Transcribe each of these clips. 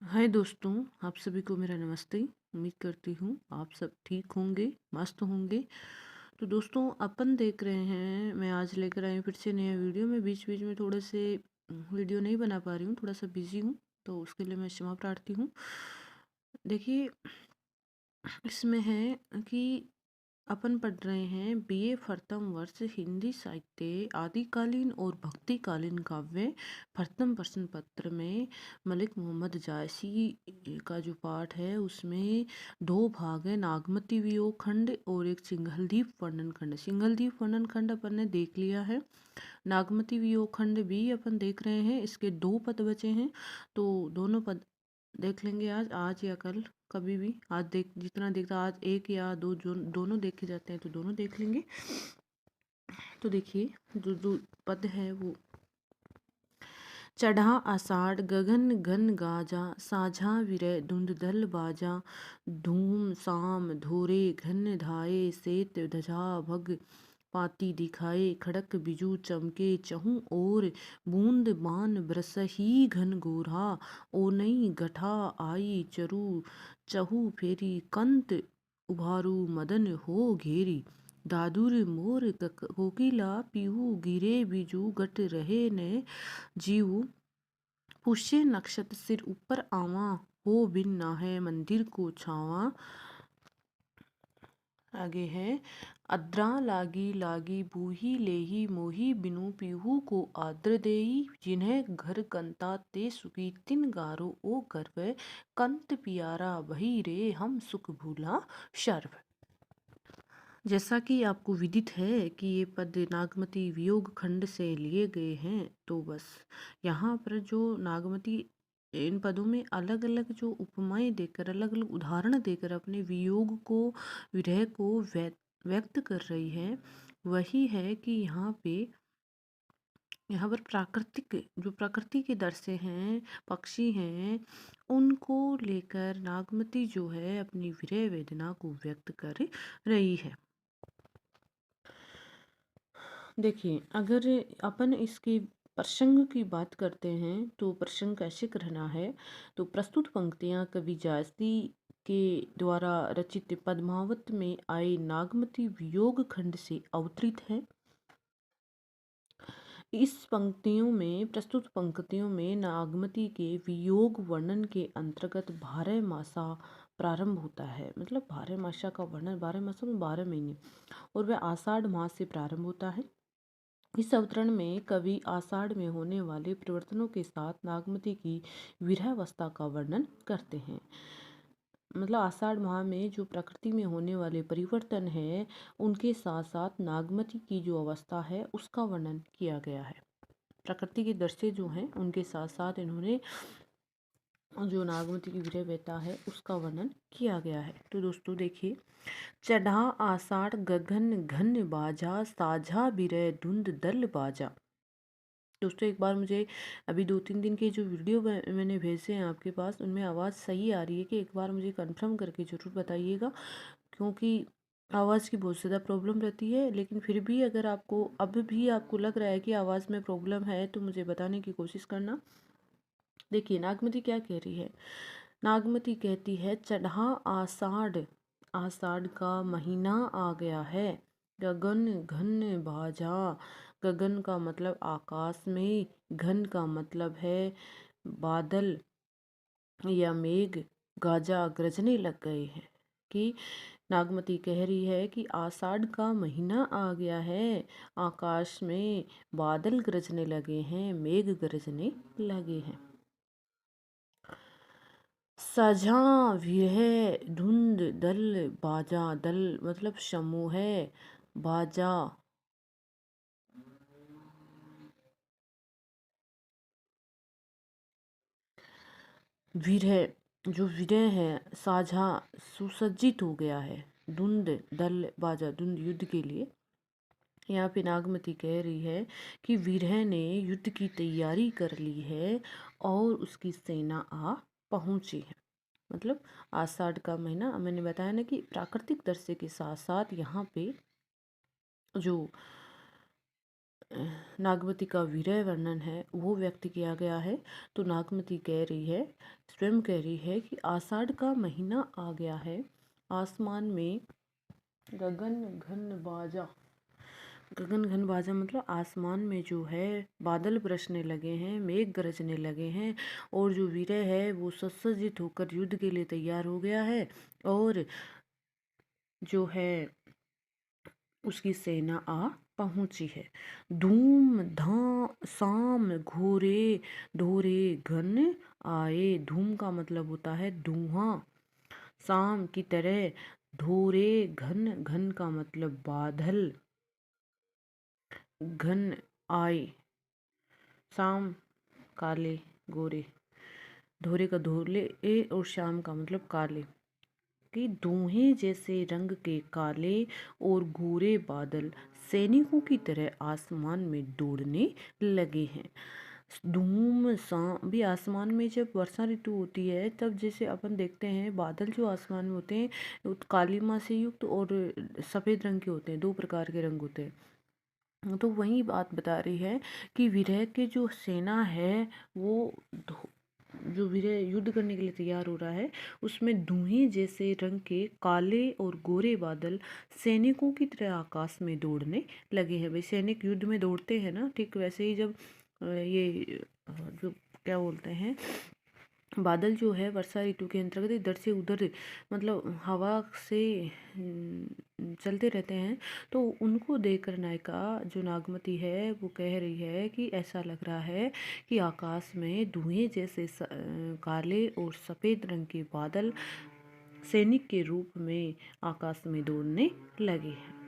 हाय दोस्तों, आप सभी को मेरा नमस्ते। उम्मीद करती हूँ आप सब ठीक होंगे, मस्त होंगे। तो दोस्तों, अपन देख रहे हैं, मैं आज लेकर आई हूँ फिर से नया वीडियो। मैं बीच बीच में थोड़े से वीडियो नहीं बना पा रही हूँ, थोड़ा सा बिजी हूँ, तो उसके लिए मैं क्षमा प्रार्थी हूँ। देखिए, इसमें है कि अपन पढ़ रहे हैं बीए प्रथम वर्ष हिंदी साहित्य आदिकालीन और भक्तिकालीन काव्य प्रथम प्रश्न पत्र में मलिक मोहम्मद जायसी का जो पाठ है उसमें दो भाग है, नागमती वियोग खंड और एक सिंघलदीप वर्णन खंड। सिंघलदीप वर्णन खंड अपन ने देख लिया है, नागमती वियोग खंड भी अपन देख रहे हैं। इसके दो पद बचे हैं, तो दोनों पद देख लेंगे आज या कल, कभी भी। आज देख, जितना देखता आज एक या दो, जो दोनों देखे जाते हैं तो दोनों देख लेंगे। तो देखिए, जो जो पद है वो, चढ़ा आषाढ़ गगन घन गाजा, साझा विरह धुंध दल बाजा, धूम साम धोरे घन धाये, सेत ध्वजा भग पाती दिखाए, खड़क बिजू चमके चहु और, बूंद बान बरसही घन घोरा, ओनई गठा आई चरु चहु फेरी, कंत उभारू मदन हो घेरी, दादुर मोर कोकिला पीहू, गिरे बिजू गट रहे ने जीव, पुष्य नक्षत्र सिर ऊपर आवा, हो बिन नाहे मंदिर को छावा। आगे है, अद्रा लागी लागी बूही लेही मोही, बिनु पीहू को आद्र देई, जिन्हें घर कंता ते सुखी, तिन गारो ओ गर्व, कंत पियारा वही रे हम सुख भूला शर्व। जैसा कि आपको विदित है कि ये पद नागमती वियोग खंड से लिए गए हैं, तो बस यहाँ पर जो नागमती इन पदों में अलग अलग जो उपमाएं देकर, अलग अलग उदाहरण देकर अपने वियोग को, विरह को व्यक्त कर रही है, वही है कि यहाँ पर प्राकृतिक, जो प्रकृति के दृश्य हैं, पक्षी हैं, उनको लेकर नागमती जो है अपनी विरह वेदना को व्यक्त कर रही है। देखिए, अगर अपन इसके प्रसंग की बात करते हैं तो प्रसंग कैसे करना है, तो प्रस्तुत पंक्तियां कवि जायसी के द्वारा रचित पद्मावत में आए नागमती वियोग खंड से अवतरित है। इस पंक्तियों में, प्रस्तुत पंक्तियों में नागमती के वियोग वर्णन के अंतर्गत 12 मासा प्रारंभ होता है। मतलब 12 मासा का वर्णन, 12 मासा में 12 महीने, और वह आषाढ़ मास से प्रारंभ होता है। इस अवतरण में कवि आषाढ़ में होने वाले परिवर्तनों के साथ नागमती की विरहावस्था का वर्णन करते हैं। मतलब आषाढ़ माह में जो प्रकृति में होने वाले परिवर्तन है, उनके साथ साथ नागमती की जो अवस्था है उसका वर्णन किया गया है। प्रकृति के दृश्य जो हैं उनके साथ साथ इन्होंने जो नागमती की विरह व्यथा है उसका वर्णन किया गया है। तो दोस्तों देखिए, चढ़ा आषाढ़ गगन घन बाजा, साझा बिरह धुंध दल बाजा। दोस्तों, एक बार मुझे अभी 2-3 दिन के जो वीडियो मैंने भेजे हैं आपके पास, उनमें आवाज़ सही आ रही है कि एक बार मुझे कंफर्म करके ज़रूर बताइएगा, क्योंकि आवाज़ की बहुत ज़्यादा प्रॉब्लम रहती है। लेकिन फिर भी अगर आपको अब भी आपको लग रहा है कि आवाज़ में प्रॉब्लम है तो मुझे बताने की कोशिश करना। देखिए, नागमती क्या कह रही है। नागमती कहती है, चढ़ा आषाढ़, आषाढ़ का महीना आ गया है, गगन घन बाजा, गगन का मतलब आकाश में, घन का मतलब है बादल या मेघ, गाजा गरजने लग गए हैं। कि नागमती कह रही है कि आषाढ़ का महीना आ गया है, आकाश में बादल गरजने लगे हैं, मेघ गरजने लगे हैं। सझा विरह धुंध दल बाजा, दल मतलब समूह है, बाजा विरह, जो विरह है साझा सुसज्जित हो गया है। धुंध दल बाजा, धुंध युद्ध के लिए। यहाँ पे नागमती कह रही है कि विरह ने युद्ध की तैयारी कर ली है और उसकी सेना आ पहुंची है। मतलब आषाढ़ का महीना, मैंने बताया ना कि प्राकृतिक दृश्य के साथ साथ यहाँ पे जो नागमती का विरह वर्णन है वो व्यक्त किया गया है। तो नागमती कह रही है, स्वयं कह रही है कि आषाढ़ का महीना आ गया है, आसमान में गगन घन बाजा। गगन घन बाजा मतलब आसमान में जो है बादल बरसने लगे हैं, मेघ गरजने लगे हैं, और जो वीरय है वो सुसज्जित होकर युद्ध के लिए तैयार हो गया है। और जो है उसकी सेना आ पहुंची है। धूम धा साम घोरे धोरे घन आए। धूम का मतलब होता है धुआं, शाम की तरह, धोरे घन, घन का मतलब बादल, घन आए, शाम काले गोरे, धोरे का धोले और शाम का मतलब काले, कि दूहें जैसे रंग के काले और गोरे बादल सैनिकों की तरह आसमान में दौड़ने लगे हैं। धूम सा भी आसमान में जब वर्षा ऋतु होती है तब जैसे अपन देखते हैं बादल जो आसमान में होते हैं वो कालीमा से युक्त और सफ़ेद रंग के होते हैं, दो प्रकार के रंग होते हैं। तो वही बात बता रही है कि विरह के जो सेना है वो जो विरह युद्ध करने के लिए तैयार हो रहा है उसमें धुएं जैसे रंग के काले और गोरे बादल सैनिकों की तरह आकाश में दौड़ने लगे हैं। भाई सैनिक युद्ध में दौड़ते हैं ना, ठीक वैसे ही जब ये जो क्या बोलते हैं बादल जो है वर्षा ऋतु के अंतर्गत इधर से उधर मतलब हवा से चलते रहते हैं, तो उनको देखकर नायिका जो नागमती है वो कह रही है कि ऐसा लग रहा है कि आकाश में धुएं जैसे काले और सफ़ेद रंग के बादल सैनिक के रूप में आकाश में दौड़ने लगे हैं।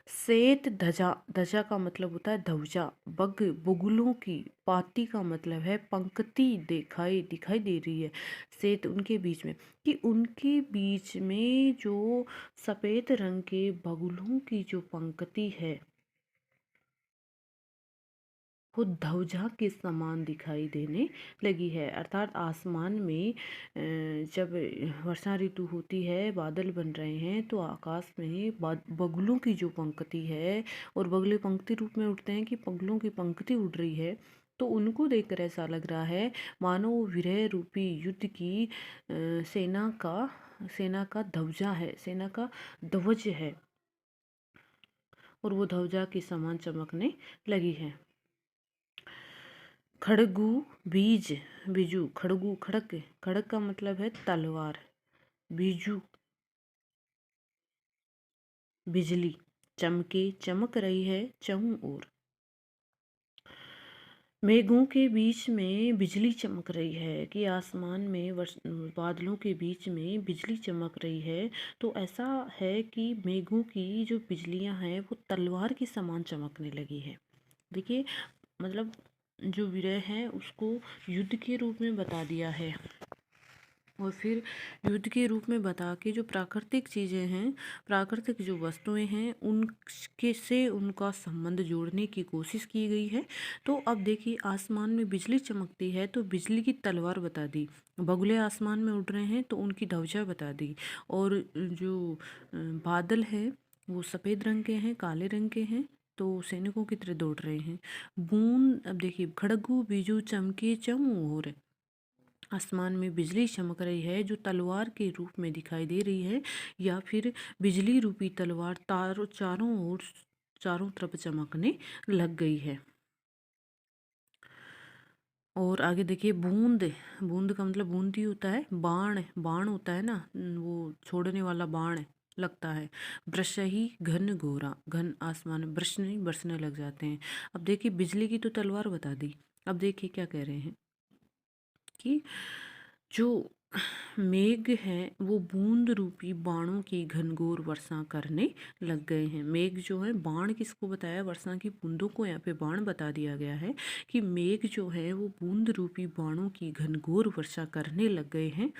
श्वेत ध्वजा, ध्वजा का मतलब होता है ध्वजा, बग बुगलों की, पाती का मतलब है पंक्ति दिखाई दे रही है श्वेत उनके बीच में, कि उनके बीच में जो सफ़ेद रंग के बगुलों की जो पंक्ति है वो ध्वजा के समान दिखाई देने लगी है। अर्थात आसमान में जब वर्षा ऋतु होती है बादल बन रहे हैं तो आकाश में बगुलों की जो पंक्ति है, और बगुले पंक्ति रूप में उठते हैं कि बगुलों की पंक्ति उड़ रही है, तो उनको देखकर ऐसा लग रहा है मानो वो विरह रूपी युद्ध की सेना का ध्वजा है, सेना का ध्वज है, और वो ध्वजा के समान चमकने लगी है। खड़गू बीज, बिजू, खड़गू खड़क, खड़क का मतलब है तलवार, बीजू बिजली, चमके चमक रही है चहुं ओर। मेघों के बीच में बिजली चमक रही है, कि आसमान में बादलों के बीच में बिजली चमक रही है, तो ऐसा है कि मेघों की जो बिजलियां हैं वो तलवार के समान चमकने लगी है। देखिए मतलब जो विरह है उसको युद्ध के रूप में बता दिया है, और फिर युद्ध के रूप में बता के जो प्राकृतिक चीज़ें हैं, प्राकृतिक जो वस्तुएं हैं उनके से उनका संबंध जोड़ने की कोशिश की गई है। तो अब देखिए आसमान में बिजली चमकती है तो बिजली की तलवार बता दी, बगुले आसमान में उड़ रहे हैं तो उनकी ध्वजा बता दी, और जो बादल हैं वो सफ़ेद रंग के हैं, काले रंग के हैं, तो सैनिकों की तरह दौड़ रहे हैं। बूंद, अब देखिए खड़गू बीजू चमके चमू और आसमान में बिजली चमक रही है जो तलवार के रूप में दिखाई दे रही है, या फिर बिजली रूपी तलवार चारों ओर चारों तरफ चमकने लग गई है। और आगे देखिए बूंद, बूंद का मतलब बूंदी होता है, बाण, बाण होता है ना वो छोड़ने वाला बाण लगता है। वृष ही घन घोरा, घन आसमान में बरसने बरसने लग जाते हैं। अब देखिए बिजली की तो तलवार बता दी, अब देखिए क्या कह रहे हैं कि जो मेघ हैं वो बूंद रूपी बाणों की घनघोर वर्षा करने लग गए हैं। मेघ जो है, बाण किसको बताया, वर्षा की बूंदों को यहाँ पे बाण बता दिया गया है, कि मेघ जो है वो बूंद रूपी बाणों की घनघोर वर्षा करने लग गए हैं।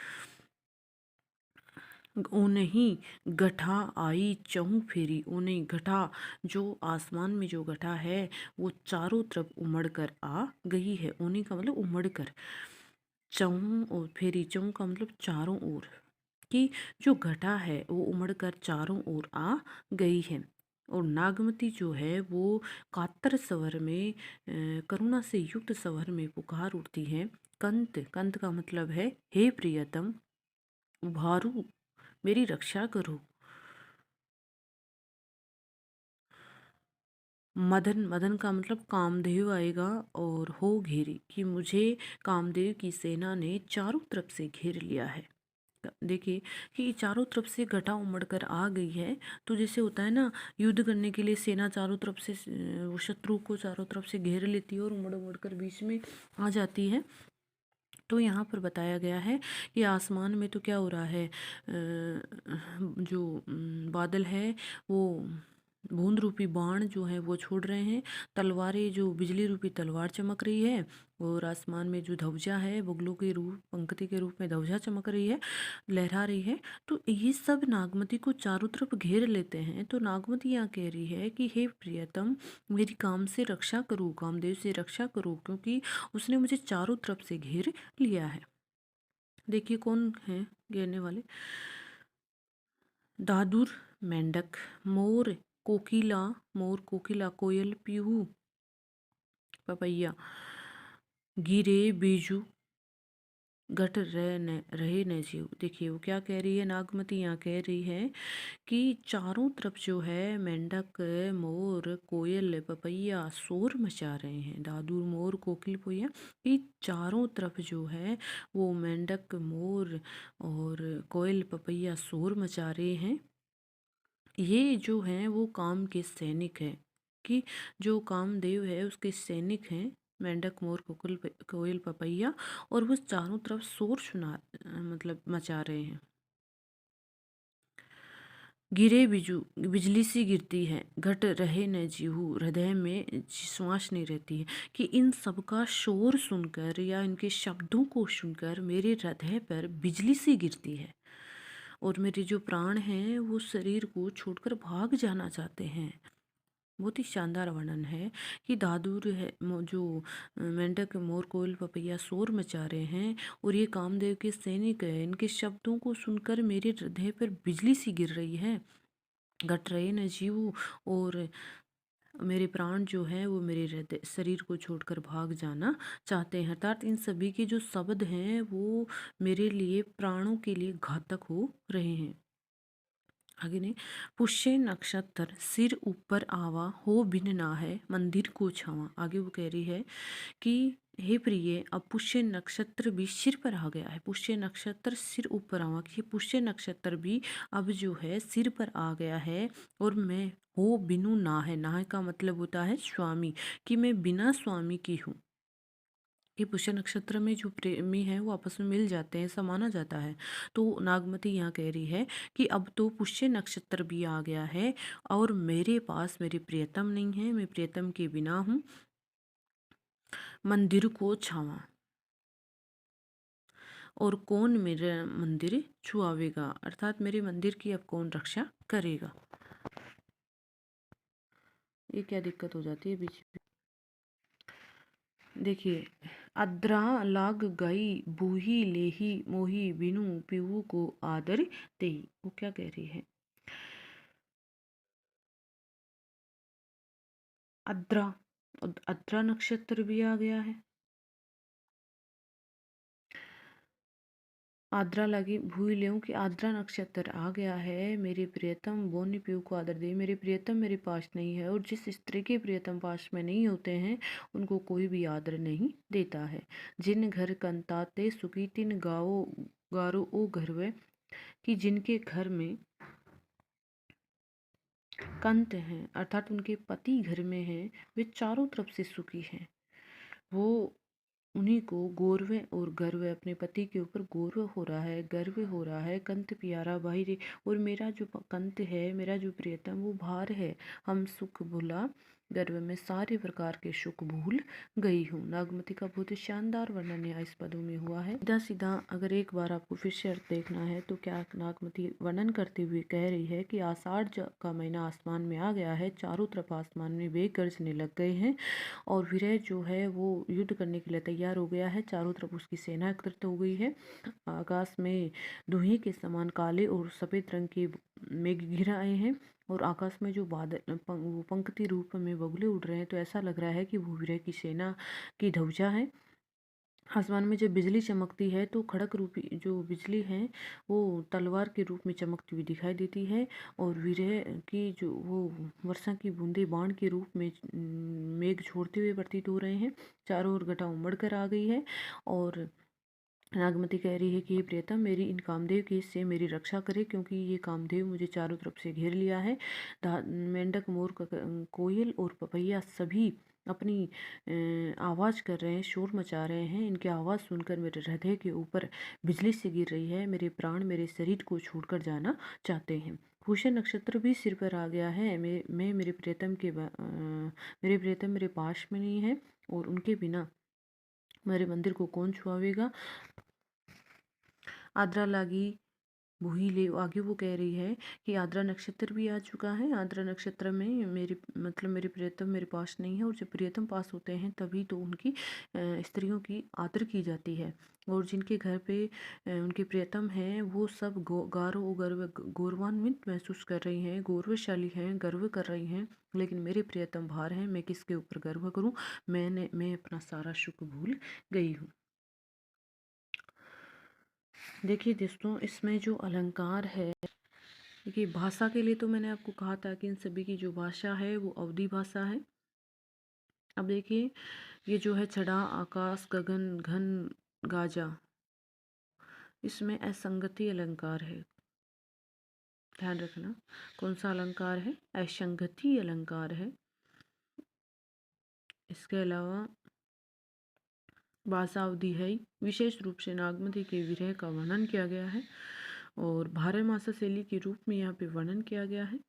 उन्हीं घटा आई चहुं फेरी, उन्हीं घटा जो आसमान में जो घटा है वो चारों तरफ उमड़ कर आ गई है। उन्हीं का मतलब उमड़ कर, चहुं और फेरी, चहुं का मतलब चारों ओर, कि जो घटा है वो उमड़ कर चारों ओर आ गई है। और नागमती जो है वो कातर स्वर में करुणा से युक्त स्वर में पुकार उठती है, कंत। कंत का मतलब है हे प्रियतम, उभारू, मेरी रक्षा करो। मदन, मदन का मतलब कामदेव आएगा और हो घेरी, कि मुझे कामदेव की सेना ने चारों तरफ से घेर लिया है। देखिए कि चारों तरफ से घटा उमड़ कर आ गई है। तो जैसे होता है ना, युद्ध करने के लिए सेना चारों तरफ से वो शत्रु को चारों तरफ से घेर लेती है और उमड़ उमड़ कर बीच में आ जाती है। तो यहाँ पर बताया गया है कि आसमान में तो क्या हो रहा है, जो बादल है वो बूंद रूपी बाण जो है वो छोड़ रहे हैं, तलवारें जो बिजली रूपी तलवार चमक रही है, और आसमान में जो ध्वजा है बगुलों के रूप पंक्ति के रूप में ध्वजा चमक रही है, लहरा रही है। तो ये सब नागमती को चारों तरफ घेर लेते हैं। तो नागमती यहाँ कह रही है कि हे प्रियतम, मेरी काम से रक्षा करो, कामदेव से रक्षा करो, क्योंकि उसने मुझे चारों तरफ से घेर लिया है। देखिए कौन है घेरने वाले, दादुर, मेंढक, मोर, कोकिला, मोर, कोकिला, कोयल, पीहू, पपैया, गिरे, बीजू, घट रहे न जीव। देखिए वो क्या कह रही है, नागमती यहाँ कह रही है कि चारों तरफ जो है मेंढक, मोर, कोयल, पपैया शोर मचा रहे हैं। दादुर, मोर, कोकिल, पपैया, ये चारों तरफ जो है वो मेंढक, मोर और कोयल, पपैया शोर मचा रहे हैं। ये जो हैं वो काम के सैनिक हैं, कि जो कामदेव है उसके सैनिक हैं, मेंढक, मोर, कोयल, पपैया, और वो चारों तरफ शोर मतलब मचा रहे हैं। गिरे बिजू, बिजली सी गिरती है, घट रहे न जीहू, हृदय में श्वास नहीं रहती है। कि इन सब का शोर सुनकर या इनके शब्दों को सुनकर मेरे हृदय पर बिजली सी गिरती है, और मेरे जो प्राण हैं वो शरीर को छोड़कर भाग जाना चाहते हैं। बहुत ही शानदार वर्णन है कि दादुर है जो मेंढक, मोर, कोयल, पपैया शोर मचा रहे हैं, और ये कामदेव के सैनिक है, इनके शब्दों को सुनकर मेरे हृदय पर बिजली सी गिर रही है। घट रहे न जीव, और मेरे प्राण जो हैं वो मेरे हृदय शरीर को छोड़कर भाग जाना चाहते हैं। अर्थात इन सभी के जो शब्द हैं वो मेरे लिए, प्राणों के लिए घातक हो रहे हैं। आगे नहीं, पुष्य नक्षत्र सिर ऊपर आवा, हो बिन ना है मंदिर को छावा। आगे वो कह रही है कि हे प्रिय, अब पुष्य नक्षत्र भी सिर पर आ गया है। पुष्य नक्षत्र सिर ऊपर आवा, कि पुष्य नक्षत्र भी अब जो है सिर पर आ गया है, और मैं हो बिनु ना है, ना का मतलब होता है स्वामी, कि मैं बिना स्वामी की हूँ। कि पुष्य नक्षत्र में जो प्रेमी हैं वो आपस में मिल जाते हैं, ऐसा माना जाता है। तो नागमती यहाँ कह रही है कि अब तो पुष्य नक्षत्र भी आ गया है, और मेरे पास मेरी प्रियतम नहीं है, मैं प्रियतम के बिना हूँ। मंदिर को छावा, और कौन मेरा मंदिर छुआवेगा, अर्थात मेरे मंदिर की अब कौन रक्षा करेगा। ये क्या दिक्कत हो जाती है बीच में। देखिए, अद्रा लाग गई बूही लेही मोही, बिनु पीहू को आदर तेई। वो क्या कह रही है, अद्रा, अद्रा नक्षत्र भी आ गया है। आद्रा लगी भूल लेऊं, कि आद्रा नक्षत्र आ गया है, मेरे प्रियतम वो नहीं पीहू को आदर दे, मेरे प्रियतम मेरे पास नहीं है, और जिस स्त्री के प्रियतम पास में नहीं होते हैं उनको कोई भी आदर नहीं देता है। जिन घर कंताते सुखी, तिन गाओ गारो ओ घर वे, कि जिनके घर में कंत हैं, अर्थात उनके पति घर में हैं, वे चारों तरफ से सुखी हैं। वो उन्हीं को गौरव और गर्व है, अपने पति के ऊपर गौरव हो रहा है, गर्व हो रहा है। कंत प्यारा भाई रे, और मेरा जो कंत है, मेरा जो प्रियतम वो भार है, हम सुख भूला गर्व में सारे प्रकार के सुख भूल गई हूँ। नागमती का बहुत ही शानदार वर्णन यहाँ इस पदों में हुआ है। सीधा सीधा अगर एक बार आपको फिर से अर्थ देखना है तो क्या नागमती वर्णन करते हुए कह रही है कि आषाढ़ का महीना आसमान में आ गया है, चारों तरफ आसमान में मेघ गरजने लग गए हैं, और विरह जो है वो युद्ध करने के लिए तैयार हो गया है, चारों तरफ उसकी सेना एकत्रित हो गई है। आकाश में धुएं के समान काले और सफ़ेद रंग के मेघ घिर आए हैं, और आकाश में जो बादल वो पंक्ति रूप में बगुले उड़ रहे हैं, तो ऐसा लग रहा है कि वो विरह की सेना की ध्वजा है। आसमान में जब बिजली चमकती है तो खड़क रूपी जो बिजली है वो तलवार के रूप में चमकती हुई दिखाई देती है, और विरह की जो वो वर्षा की बूंदें बाण के रूप में मेघ छोड़ते हुए प्रतीत हो रहे हैं। चारों ओर घटा उमड़ कर आ गई है, और नागमती कह रही है कि हे प्रियतम, मेरी इन कामदेव की से मेरी रक्षा करे, क्योंकि ये कामदेव मुझे चारों तरफ से घेर लिया है। मेंढक, मोर, कोयल और पपैया सभी अपनी आवाज़ कर रहे हैं, शोर मचा रहे हैं। इनकी आवाज़ सुनकर मेरे हृदय के ऊपर बिजली से गिर रही है। मेरे प्राण मेरे शरीर को छोड़कर जाना चाहते हैं। पुष्य नक्षत्र भी सिर पर आ गया है। मैं मेरे प्रियतम मेरे पास में नहीं है, और उनके बिना मेरे मंदिर को कौन छुआवेगा। आद्रा लागी वही ले आगे वो कह रही है कि आद्रा नक्षत्र भी आ चुका है। आद्रा नक्षत्र में मेरे प्रियतम मेरे पास नहीं है, और जब प्रियतम पास होते हैं तभी तो उनकी स्त्रियों की आदर की जाती है। और जिनके घर पे उनके प्रियतम हैं वो सब गौरवान्वित महसूस कर रही हैं, गौरवशाली हैं, गर्व कर रही हैं। लेकिन मेरे प्रियतम बाहर हैं, मैं किसके ऊपर गर्व करूं। मैं अपना सारा सुख भूल गई हूँ। देखिए दोस्तों, इसमें जो अलंकार है, देखिए भाषा के लिए तो मैंने आपको कहा था कि इन सभी की जो भाषा है वो अवधी भाषा है। अब देखिए, ये जो है छड़ा, आकाश, गगन, घन, गाजा, इसमें असंगति अलंकार है। ध्यान रखना, कौन सा अलंकार है? असंगति अलंकार है। इसके अलावा भाषा अवधि है। विशेष रूप से नागमती के विरह का वर्णन किया गया है, और भारमासा शैली के रूप में यहाँ पे वर्णन किया गया है।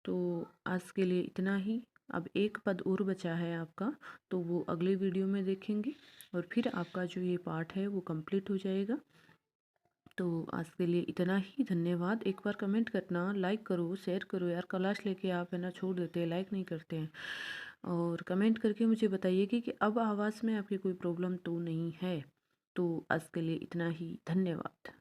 तो आज के लिए इतना ही। अब एक पद और बचा है आपका, तो वो अगले वीडियो में देखेंगे, और फिर आपका जो ये पार्ट है वो कंप्लीट हो जाएगा। तो आज के लिए इतना ही। धन्यवाद। एक बार कमेंट करना, लाइक करो, शेयर करो यार। क्लास लेके आप है ना छोड़ देते हैं, लाइक नहीं करते हैं। और कमेंट करके मुझे बताइए कि अब आवाज़ में आपकी कोई प्रॉब्लम तो नहीं है। तो आज के लिए इतना ही। धन्यवाद।